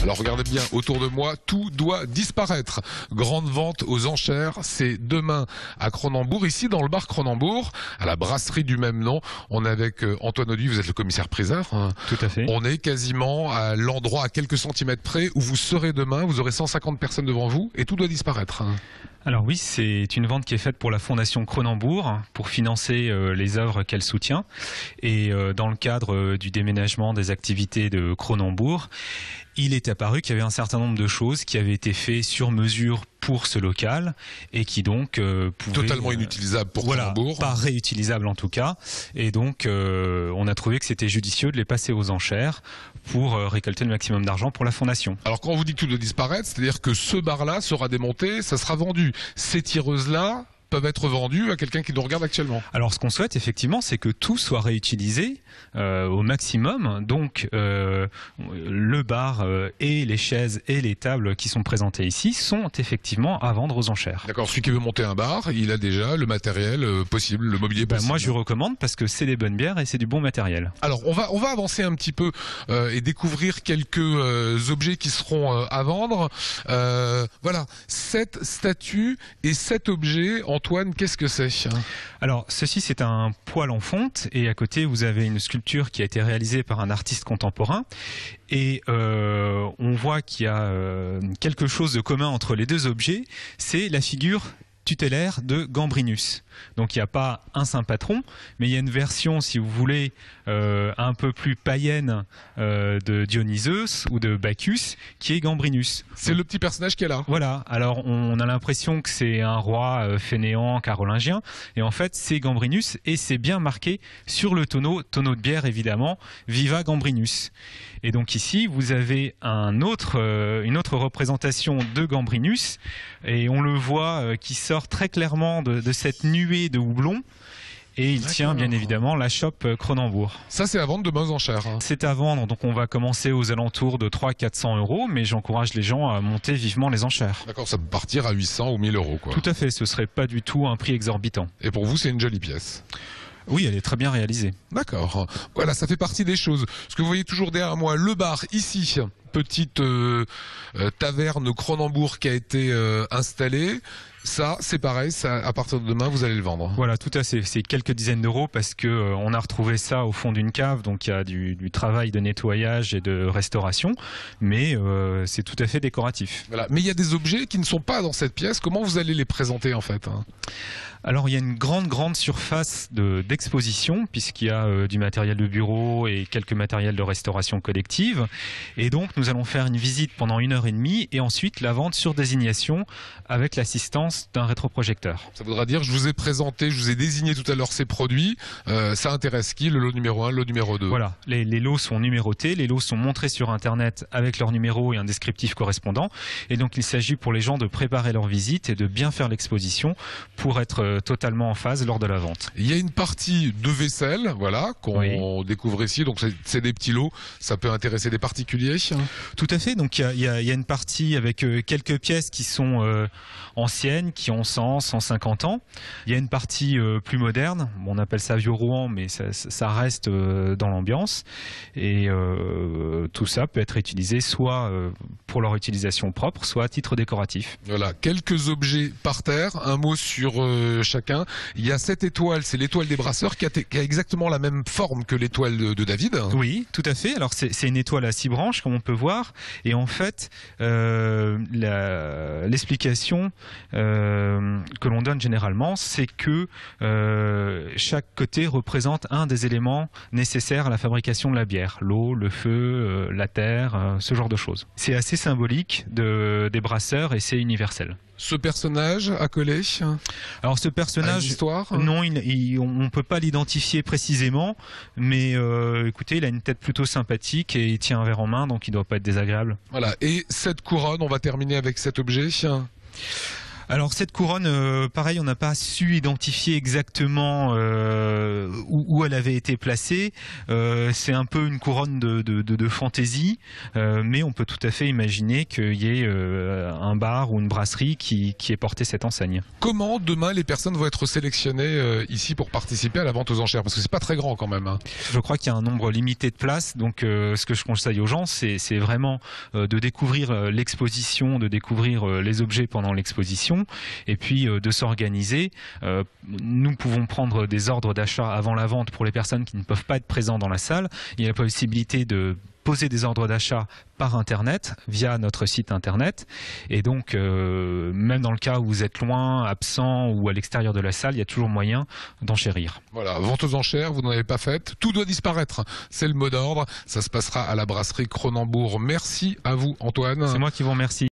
Alors regardez bien autour de moi, tout doit disparaître. Grande vente aux enchères, c'est demain à Cronenbourg, ici dans le bar Cronenbourg, à la brasserie du même nom. On est avec Antoine Auduit, vous êtes le commissaire-priseur. Tout à fait. On est quasiment à l'endroit à quelques centimètres près où vous serez demain, vous aurez 150 personnes devant vous et tout doit disparaître. Alors oui, c'est une vente qui est faite pour la Fondation Cronenbourg, pour financer les œuvres qu'elle soutient. Et dans le cadre du déménagement des activités de Cronenbourg, il est apparu qu'il y avait un certain nombre de choses qui avaient été faites sur mesure pour ce local et qui donc pouvaient... Totalement inutilisables pour Cronenbourg. Pas réutilisables en tout cas. Et donc on a trouvé que c'était judicieux de les passer aux enchères pour récolter le maximum d'argent pour la Fondation. Alors quand on vous dit que tout doit disparaître, c'est-à-dire que ce bar-là sera démonté, ça sera vendu. Ces tireuses-là peuvent être vendues à quelqu'un qui nous regarde actuellement. Alors ce qu'on souhaite effectivement, c'est que tout soit réutilisé au maximum. Donc le bar et les chaises et les tables qui sont présentées ici sont effectivement à vendre aux enchères. D'accord, celui qui veut monter un bar, il a déjà le matériel possible, le mobilier possible. Moi je recommande parce que c'est des bonnes bières et c'est du bon matériel. Alors on va avancer un petit peu et découvrir quelques objets qui seront à vendre. Voilà, 7 statues et 7 objets. Antoine, qu'est-ce que c'est? Alors ceci c'est un poêle en fonte et à côté vous avez une sculpture qui a été réalisée par un artiste contemporain et on voit qu'il y a quelque chose de commun entre les deux objets, c'est la figure tutélaire de Gambrinus. Donc il n'y a pas un saint patron, mais il y a une version, si vous voulez, un peu plus païenne de Dionysos ou de Bacchus, qui est Gambrinus. C'est le petit personnage qui est là. Voilà, alors on a l'impression que c'est un roi fainéant carolingien, et en fait c'est Gambrinus, et c'est bien marqué sur le tonneau de bière évidemment, Viva Gambrinus. Et donc ici vous avez une autre représentation de Gambrinus, et on le voit qui sort très clairement de cette nuée de houblon. Et il tient bien évidemment la shop Cronenbourg. Ça c'est à vendre demain aux enchères. C'est à vendre, donc on va commencer aux alentours de 300-400 €, mais j'encourage les gens à monter vivement les enchères. D'accord, ça peut partir à 800 ou 1000 € quoi. Tout à fait, ce serait pas du tout un prix exorbitant. Et pour vous c'est une jolie pièce? Oui, elle est très bien réalisée. D'accord. Voilà, ça fait partie des choses. Ce que vous voyez toujours derrière moi, le bar ici, petite taverne Cronenbourg qui a été installée. Ça, c'est pareil, ça, à partir de demain, vous allez le vendre. Voilà, tout à fait. C'est quelques dizaines d'euros parce que on a retrouvé ça au fond d'une cave, donc il y a du travail de nettoyage et de restauration, mais c'est tout à fait décoratif. Voilà. Mais il y a des objets qui ne sont pas dans cette pièce. Comment vous allez les présenter en fait? Alors il y a une grande surface d'exposition puisqu'il y a du matériel de bureau et quelques matériels de restauration collective. Et donc nous allons faire une visite pendant 1h30 et ensuite la vente sur désignation avec l'assistance d'un rétroprojecteur. Ça voudra dire, je vous ai présenté, je vous ai désigné tout à l'heure ces produits. Ça intéresse qui? Le lot numéro 1, le lot numéro 2. Voilà, les lots sont numérotés, les lots sont montrés sur Internet avec leur numéro et un descriptif correspondant. Et donc il s'agit pour les gens de préparer leur visite et de bien faire l'exposition pour être totalement en phase lors de la vente. Il y a une partie de vaisselle, voilà, qu'on découvre ici. Donc c'est des petits lots, ça peut intéresser des particuliers. Tout à fait. Donc il y a une partie avec quelques pièces qui sont anciennes, qui ont 100, 150 ans. Il y a une partie plus moderne. On appelle ça vieux Rouen, mais ça reste dans l'ambiance. Et tout ça peut être utilisé soit pour leur utilisation propre, soit à titre décoratif. Voilà, quelques objets par terre. Un mot sur chacun. Il y a cette étoile, c'est l'étoile des brasseurs qui a exactement la même forme que l'étoile de David. Oui, tout à fait. Alors c'est une étoile à 6 branches comme on peut voir et en fait l'explication que l'on donne généralement c'est que chaque côté représente un des éléments nécessaires à la fabrication de la bière. L'eau, le feu, la terre, ce genre de choses. C'est assez symbolique des brasseurs et c'est universel. Ce personnage accolé, alors ce personnage, histoire, non, on ne peut pas l'identifier précisément, mais écoutez, il a une tête plutôt sympathique et il tient un verre en main, donc il ne doit pas être désagréable. Voilà, et cette couronne, on va terminer avec cet objet. Alors cette couronne, pareil, on n'a pas su identifier exactement où elle avait été placée. C'est un peu une couronne de fantaisie, mais on peut tout à fait imaginer qu'il y ait un bar ou une brasserie qui ait porté cette enseigne. Comment demain les personnes vont être sélectionnées ici pour participer à la vente aux enchères? Parce que c'est pas très grand quand même. Hein. Je crois qu'il y a un nombre limité de places, donc ce que je conseille aux gens, c'est vraiment de découvrir l'exposition, de découvrir les objets pendant l'exposition, et puis de s'organiser. Nous pouvons prendre des ordres d'achat avant la vente pour les personnes qui ne peuvent pas être présentes dans la salle. Il y a la possibilité de poser des ordres d'achat par internet, via notre site internet, et donc même dans le cas où vous êtes loin, absent ou à l'extérieur de la salle, il y a toujours moyen d'enchérir. Voilà, vente aux enchères, vous n'en avez pas faite, tout doit disparaître, c'est le mot d'ordre, ça se passera à la brasserie Cronenbourg. Merci à vous Antoine. C'est moi qui vous remercie.